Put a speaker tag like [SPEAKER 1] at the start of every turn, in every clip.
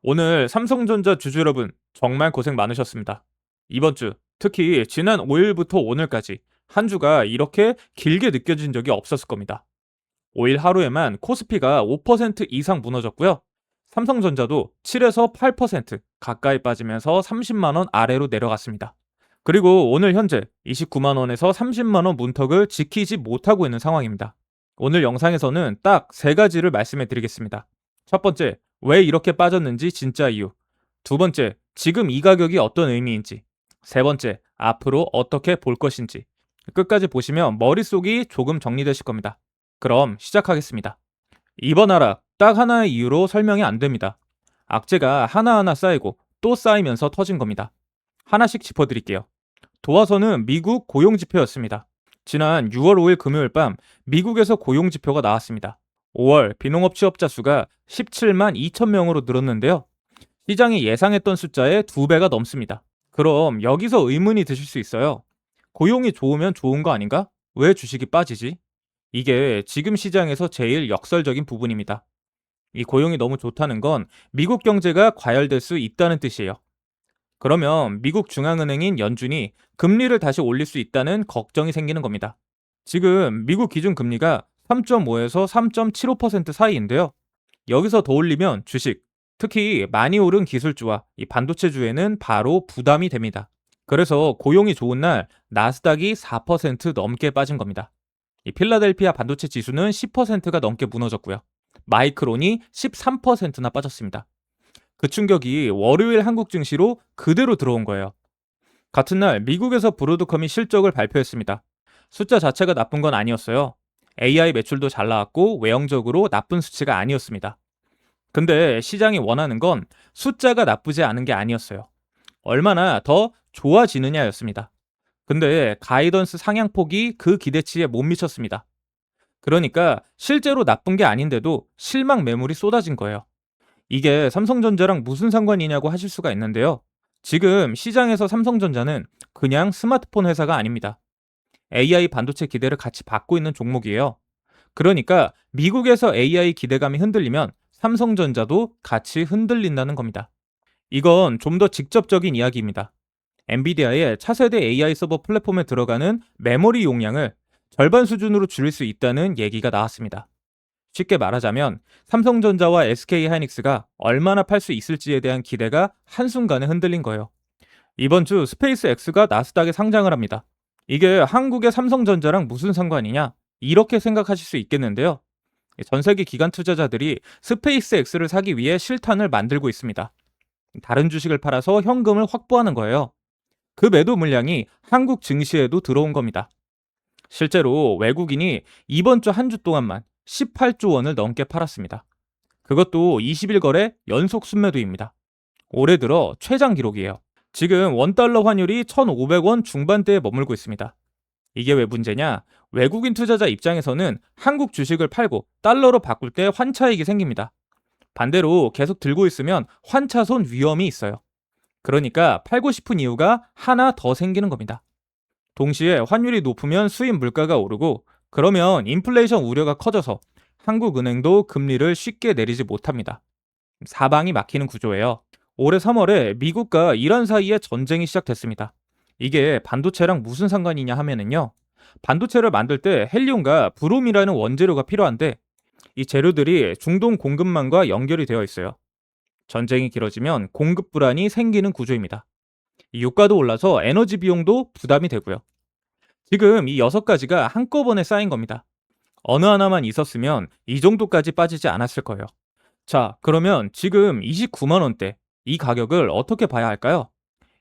[SPEAKER 1] 오늘 삼성전자 주주 여러분 정말 고생 많으셨습니다. 이번 주, 특히 지난 5일부터 오늘까지 한 주가 이렇게 길게 느껴진 적이 없었을 겁니다. 5일 하루에만 코스피가 5% 이상 무너졌고요. 삼성전자도 7에서 8% 가까이 빠지면서 30만 원 아래로 내려갔습니다. 그리고 오늘 현재 29만 원에서 30만 원 문턱을 지키지 못하고 있는 상황입니다. 오늘 영상에서는 딱 세 가지를 말씀해 드리겠습니다. 첫 번째, 왜 이렇게 빠졌는지 진짜 이유. 두 번째, 지금 이 가격이 어떤 의미인지. 세 번째, 앞으로 어떻게 볼 것인지. 끝까지 보시면 머릿속이 조금 정리되실 겁니다. 그럼 시작하겠습니다. 이번 하락, 딱 하나의 이유로 설명이 안 됩니다. 악재가 하나하나 쌓이고 또 쌓이면서 터진 겁니다. 하나씩 짚어드릴게요. 도화선은 미국 고용지표였습니다. 지난 6월 5일 금요일 밤 미국에서 고용지표가 나왔습니다. 5월 비농업 취업자 수가 17만 2천 명으로 늘었는데요. 시장이 예상했던 숫자의 2배가 넘습니다. 그럼 여기서 의문이 드실 수 있어요. 고용이 좋으면 좋은 거 아닌가? 왜 주식이 빠지지? 이게 지금 시장에서 제일 역설적인 부분입니다. 이 고용이 너무 좋다는 건 미국 경제가 과열될 수 있다는 뜻이에요. 그러면 미국 중앙은행인 연준이 금리를 다시 올릴 수 있다는 걱정이 생기는 겁니다. 지금 미국 기준 금리가 3.5에서 3.75% 사이인데요. 여기서 더 올리면 주식, 특히 많이 오른 기술주와 이 반도체주에는 바로 부담이 됩니다. 그래서 고용이 좋은 날 나스닥이 4% 넘게 빠진 겁니다. 이 필라델피아 반도체 지수는 10%가 넘게 무너졌고요. 마이크론이 13%나 빠졌습니다. 그 충격이 월요일 한국 증시로 그대로 들어온 거예요. 같은 날 미국에서 브로드컴이 실적을 발표했습니다. 숫자 자체가 나쁜 건 아니었어요. AI 매출도 잘 나왔고 외형적으로 나쁜 수치가 아니었습니다. 근데 시장이 원하는 건 숫자가 나쁘지 않은 게 아니었어요. 얼마나 더 좋아지느냐였습니다. 근데 가이던스 상향폭이 그 기대치에 못 미쳤습니다. 그러니까 실제로 나쁜 게 아닌데도 실망 매물이 쏟아진 거예요. 이게 삼성전자랑 무슨 상관이냐고 하실 수가 있는데요. 지금 시장에서 삼성전자는 그냥 스마트폰 회사가 아닙니다. AI 반도체 기대를 같이 받고 있는 종목이에요. 그러니까 미국에서 AI 기대감이 흔들리면 삼성전자도 같이 흔들린다는 겁니다. 이건 좀 더 직접적인 이야기입니다. 엔비디아의 차세대 AI 서버 플랫폼에 들어가는 메모리 용량을 절반 수준으로 줄일 수 있다는 얘기가 나왔습니다. 쉽게 말하자면 삼성전자와 SK하이닉스가 얼마나 팔 수 있을지에 대한 기대가 한순간에 흔들린 거예요. 이번 주 스페이스X가 나스닥에 상장을 합니다. 이게 한국의 삼성전자랑 무슨 상관이냐? 이렇게 생각하실 수 있겠는데요. 전 세계 기관 투자자들이 스페이스X를 사기 위해 실탄을 만들고 있습니다. 다른 주식을 팔아서 현금을 확보하는 거예요. 그 매도 물량이 한국 증시에도 들어온 겁니다. 실제로 외국인이 이번 주 한 주 동안만 18조 원을 넘게 팔았습니다. 그것도 20일 거래 연속 순매도입니다. 올해 들어 최장 기록이에요. 지금 원달러 환율이 1,500원 중반대에 머물고 있습니다. 이게 왜 문제냐? 외국인 투자자 입장에서는 한국 주식을 팔고 달러로 바꿀 때 환차익이 생깁니다. 반대로 계속 들고 있으면 환차손 위험이 있어요. 그러니까 팔고 싶은 이유가 하나 더 생기는 겁니다. 동시에 환율이 높으면 수입 물가가 오르고 그러면 인플레이션 우려가 커져서 한국은행도 금리를 쉽게 내리지 못합니다. 사방이 막히는 구조예요. 올해 3월에 미국과 이란 사이에 전쟁이 시작됐습니다. 이게 반도체랑 무슨 상관이냐 하면은요. 반도체를 만들 때 헬륨과 브롬이라는 원재료가 필요한데 이 재료들이 중동 공급망과 연결이 되어 있어요. 전쟁이 길어지면 공급 불안이 생기는 구조입니다. 이 유가도 올라서 에너지 비용도 부담이 되고요. 지금 이 6가지가 한꺼번에 쌓인 겁니다. 어느 하나만 있었으면 이 정도까지 빠지지 않았을 거예요. 자, 그러면 지금 29만 원대 이 가격을 어떻게 봐야 할까요?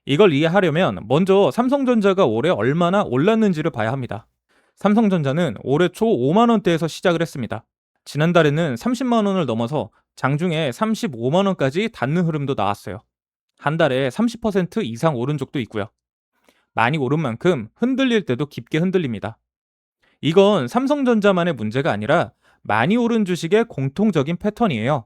[SPEAKER 1] 이걸 이해하려면 먼저 삼성전자가 올해 얼마나 올랐는지를 봐야 합니다. 삼성전자는 올해 초 5만 원대에서 시작을 했습니다. 지난달에는 30만 원을 넘어서 장중에 35만 원까지 닿는 흐름도 나왔어요. 한 달에 30% 이상 오른 적도 있고요. 많이 오른 만큼 흔들릴 때도 깊게 흔들립니다. 이건 삼성전자만의 문제가 아니라 많이 오른 주식의 공통적인 패턴이에요.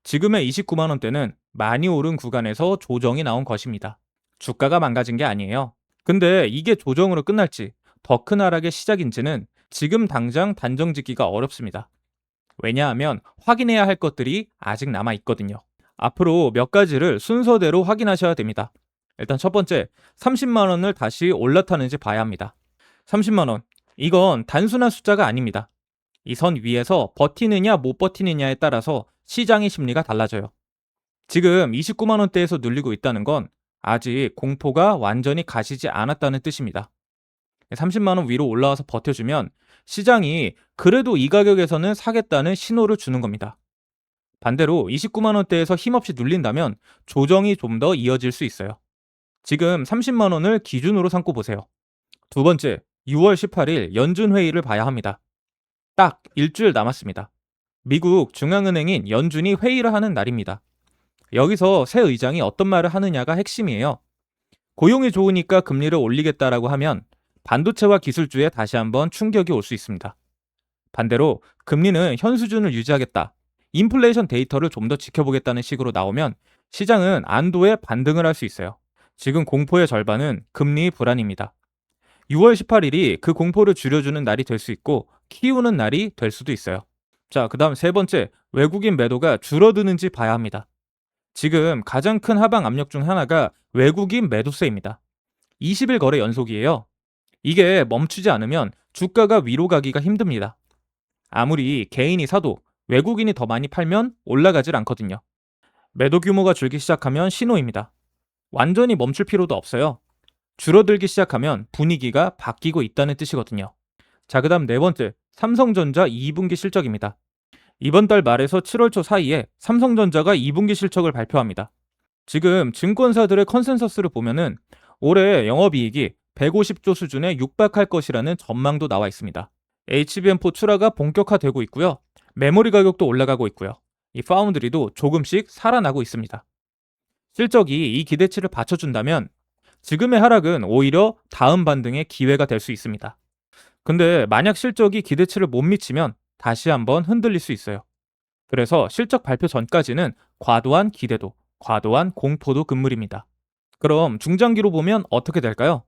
[SPEAKER 1] 지금의 29만 원대는 많이 오른 구간에서 조정이 나온 것입니다. 주가가 망가진 게 아니에요. 근데 이게 조정으로 끝날지 더 큰 하락의 시작인지는 지금 당장 단정 짓기가 어렵습니다. 왜냐하면 확인해야 할 것들이 아직 남아 있거든요. 앞으로 몇 가지를 순서대로 확인하셔야 됩니다. 일단 첫 번째, 30만 원을 다시 올라타는지 봐야 합니다. 30만 원. 이건 단순한 숫자가 아닙니다. 이 선 위에서 버티느냐 못 버티느냐에 따라서 시장의 심리가 달라져요. 지금 29만 원대에서 눌리고 있다는 건 아직 공포가 완전히 가시지 않았다는 뜻입니다. 30만 원 위로 올라와서 버텨주면 시장이 그래도 이 가격에서는 사겠다는 신호를 주는 겁니다. 반대로 29만 원대에서 힘없이 눌린다면 조정이 좀 더 이어질 수 있어요. 지금 30만 원을 기준으로 삼고 보세요. 두 번째, 6월 18일 연준 회의를 봐야 합니다. 딱 일주일 남았습니다. 미국 중앙은행인 연준이 회의를 하는 날입니다. 여기서 새 의장이 어떤 말을 하느냐가 핵심이에요. 고용이 좋으니까 금리를 올리겠다라고 하면 반도체와 기술주에 다시 한번 충격이 올 수 있습니다. 반대로 금리는 현 수준을 유지하겠다. 인플레이션 데이터를 좀 더 지켜보겠다는 식으로 나오면 시장은 안도의 반등을 할 수 있어요. 지금 공포의 절반은 금리 불안입니다. 6월 18일이 그 공포를 줄여주는 날이 될 수 있고 키우는 날이 될 수도 있어요. 자, 그 다음 세 번째, 외국인 매도가 줄어드는지 봐야 합니다. 지금 가장 큰 하방 압력 중 하나가 외국인 매도세입니다. 20일 거래 연속이에요. 이게 멈추지 않으면 주가가 위로 가기가 힘듭니다. 아무리 개인이 사도 외국인이 더 많이 팔면 올라가질 않거든요. 매도 규모가 줄기 시작하면 신호입니다. 완전히 멈출 필요도 없어요. 줄어들기 시작하면 분위기가 바뀌고 있다는 뜻이거든요. 자, 그 다음 네 번째, 삼성전자 2분기 실적입니다. 이번 달 말에서 7월 초 사이에 삼성전자가 2분기 실적을 발표합니다. 지금 증권사들의 컨센서스를 보면은 올해 영업이익이 150조 수준에 육박할 것이라는 전망도 나와 있습니다. HBM4 출하가 본격화되고 있고요. 메모리 가격도 올라가고 있고요. 이 파운드리도 조금씩 살아나고 있습니다. 실적이 이 기대치를 받쳐준다면 지금의 하락은 오히려 다음 반등의 기회가 될 수 있습니다. 근데 만약 실적이 기대치를 못 미치면 다시 한번 흔들릴 수 있어요. 그래서 실적 발표 전까지는 과도한 기대도, 과도한 공포도 금물입니다. 그럼 중장기로 보면 어떻게 될까요?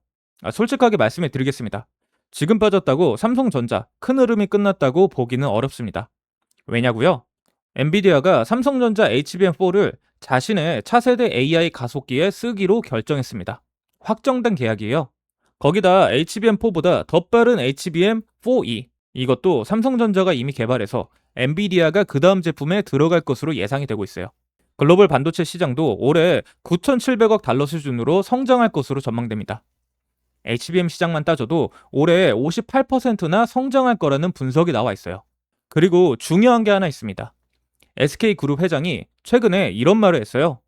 [SPEAKER 1] 솔직하게 말씀해 드리겠습니다. 지금 빠졌다고 삼성전자 큰 흐름이 끝났다고 보기는 어렵습니다. 왜냐고요? 엔비디아가 삼성전자 HBM4를 자신의 차세대 AI 가속기에 쓰기로 결정했습니다. 확정된 계약이에요. 거기다 HBM4보다 더 빠른 HBM4E, 이것도 삼성전자가 이미 개발해서 엔비디아가 그 다음 제품에 들어갈 것으로 예상이 되고 있어요. 글로벌 반도체 시장도 올해 9,700억 달러 수준으로 성장할 것으로 전망됩니다. HBM 시장만 따져도 올해 58%나 성장할 거라는 분석이 나와 있어요. 그리고 중요한 게 하나 있습니다. SK그룹 회장이 최근에 이런 말을 했어요.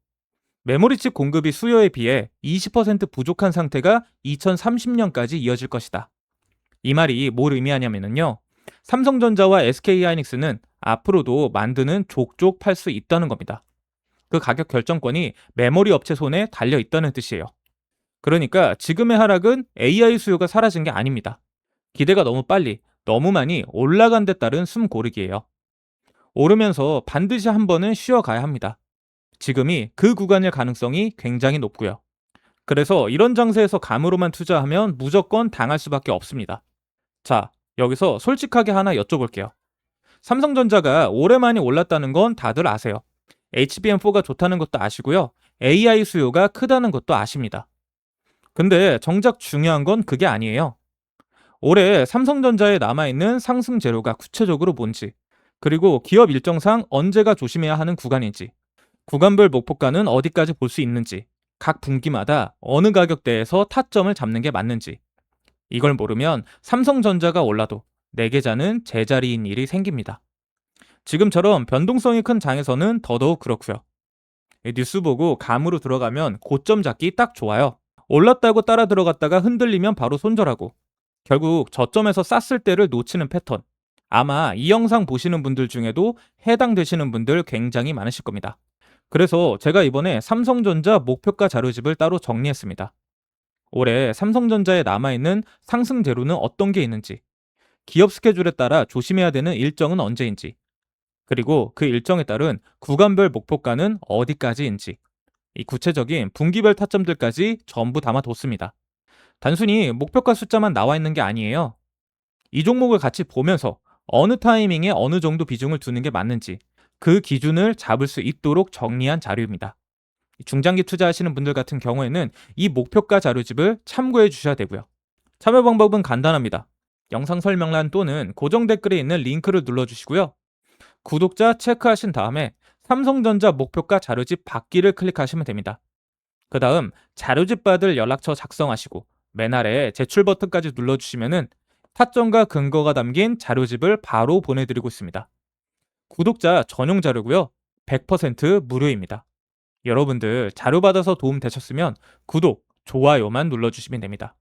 [SPEAKER 1] 메모리칩 공급이 수요에 비해 20% 부족한 상태가 2030년까지 이어질 것이다. 이 말이 뭘 의미하냐면요. 삼성전자와 SK하이닉스는 앞으로도 만드는 족족 팔 수 있다는 겁니다. 그 가격 결정권이 메모리 업체 손에 달려 있다는 뜻이에요. 그러니까 지금의 하락은 AI 수요가 사라진 게 아닙니다. 기대가 너무 빨리, 너무 많이 올라간 데 따른 숨 고르기예요. 오르면서 반드시 한 번은 쉬어가야 합니다. 지금이 그 구간일 가능성이 굉장히 높고요. 그래서 이런 장세에서 감으로만 투자하면 무조건 당할 수밖에 없습니다. 자, 여기서 솔직하게 하나 여쭤볼게요. 삼성전자가 오랜만에 올랐다는 건 다들 아세요. HBM4가 좋다는 것도 아시고요. AI 수요가 크다는 것도 아십니다. 근데 정작 중요한 건 그게 아니에요. 올해 삼성전자에 남아있는 상승 재료가 구체적으로 뭔지, 그리고 기업 일정상 언제가 조심해야 하는 구간인지, 구간별 목표가는 어디까지 볼 수 있는지, 각 분기마다 어느 가격대에서 타점을 잡는 게 맞는지, 이걸 모르면 삼성전자가 올라도 내 계좌는 제자리인 일이 생깁니다. 지금처럼 변동성이 큰 장에서는 더더욱 그렇고요. 뉴스 보고 감으로 들어가면 고점 잡기 딱 좋아요. 올랐다고 따라 들어갔다가 흔들리면 바로 손절하고 결국 저점에서 쌌을 때를 놓치는 패턴. 아마 이 영상 보시는 분들 중에도 해당되시는 분들 굉장히 많으실 겁니다. 그래서 제가 이번에 삼성전자 목표가 자료집을 따로 정리했습니다. 올해 삼성전자에 남아있는 상승 재료는 어떤 게 있는지, 기업 스케줄에 따라 조심해야 되는 일정은 언제인지, 그리고 그 일정에 따른 구간별 목표가는 어디까지인지, 이 구체적인 분기별 타점들까지 전부 담아뒀습니다. 단순히 목표가 숫자만 나와 있는 게 아니에요. 이 종목을 같이 보면서 어느 타이밍에 어느 정도 비중을 두는 게 맞는지, 그 기준을 잡을 수 있도록 정리한 자료입니다. 중장기 투자하시는 분들 같은 경우에는 이 목표가 자료집을 참고해 주셔야 되고요. 참여 방법은 간단합니다. 영상 설명란 또는 고정 댓글에 있는 링크를 눌러주시고요. 구독자 체크하신 다음에 삼성전자 목표가 자료집 받기를 클릭하시면 됩니다. 그 다음 자료집 받을 연락처 작성하시고 맨 아래 제출 버튼까지 눌러주시면은 타점과 근거가 담긴 자료집을 바로 보내드리고 있습니다. 구독자 전용 자료고요. 100% 무료입니다. 여러분들 자료 받아서 도움 되셨으면 구독, 좋아요만 눌러주시면 됩니다.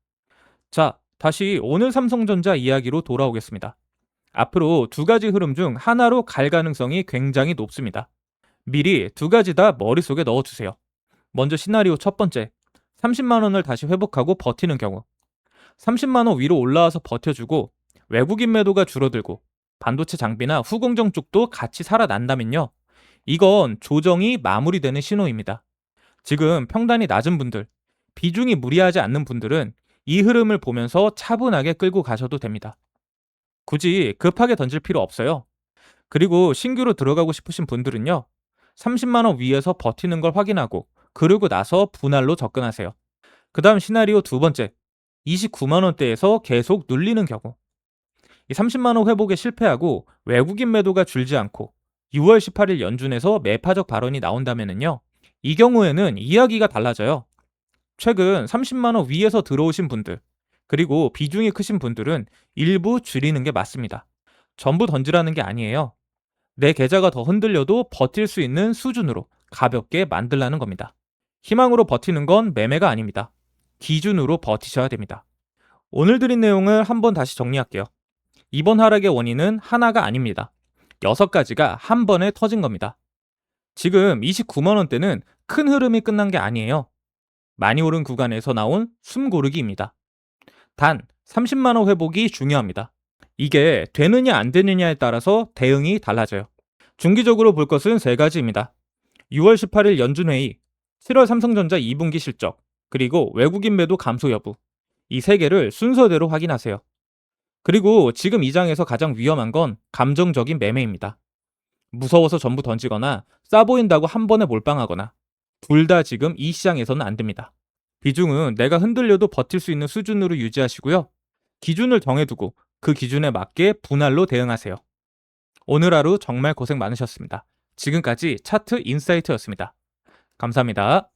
[SPEAKER 1] 자, 다시 오늘 삼성전자 이야기로 돌아오겠습니다. 앞으로 두 가지 흐름 중 하나로 갈 가능성이 굉장히 높습니다. 미리 두 가지 다 머릿속에 넣어주세요. 먼저 시나리오 첫 번째, 30만 원을 다시 회복하고 버티는 경우. 30만 원 위로 올라와서 버텨주고 외국인 매도가 줄어들고 반도체 장비나 후공정 쪽도 같이 살아난다면요. 이건 조정이 마무리되는 신호입니다. 지금 평단이 낮은 분들, 비중이 무리하지 않는 분들은 이 흐름을 보면서 차분하게 끌고 가셔도 됩니다. 굳이 급하게 던질 필요 없어요. 그리고 신규로 들어가고 싶으신 분들은요. 30만 원 위에서 버티는 걸 확인하고 그러고 나서 분할로 접근하세요. 그 다음 시나리오 두 번째, 29만 원대에서 계속 눌리는 경우. 이 30만 원 회복에 실패하고 외국인 매도가 줄지 않고 6월 18일 연준에서 매파적 발언이 나온다면요. 이 경우에는 이야기가 달라져요. 최근 30만 원 위에서 들어오신 분들, 그리고 비중이 크신 분들은 일부 줄이는 게 맞습니다. 전부 던지라는 게 아니에요. 내 계좌가 더 흔들려도 버틸 수 있는 수준으로 가볍게 만들라는 겁니다. 희망으로 버티는 건 매매가 아닙니다. 기준으로 버티셔야 됩니다. 오늘 드린 내용을 한번 다시 정리할게요. 이번 하락의 원인은 하나가 아닙니다. 6가지가 한 번에 터진 겁니다. 지금 29만 원대는 큰 흐름이 끝난 게 아니에요. 많이 오른 구간에서 나온 숨고르기입니다. 단 30만 원 회복이 중요합니다. 이게 되느냐 안 되느냐에 따라서 대응이 달라져요. 중기적으로 볼 것은 세 가지입니다. 6월 18일 연준회의, 7월 삼성전자 2분기 실적, 그리고 외국인 매도 감소 여부. 이 세 개를 순서대로 확인하세요. 그리고 지금 이 장에서 가장 위험한 건 감정적인 매매입니다. 무서워서 전부 던지거나 싸 보인다고 한 번에 몰빵하거나 둘 다 지금 이 시장에서는 안 됩니다. 비중은 내가 흔들려도 버틸 수 있는 수준으로 유지하시고요. 기준을 정해두고 그 기준에 맞게 분할로 대응하세요. 오늘 하루 정말 고생 많으셨습니다. 지금까지 차트 인사이트였습니다. 감사합니다.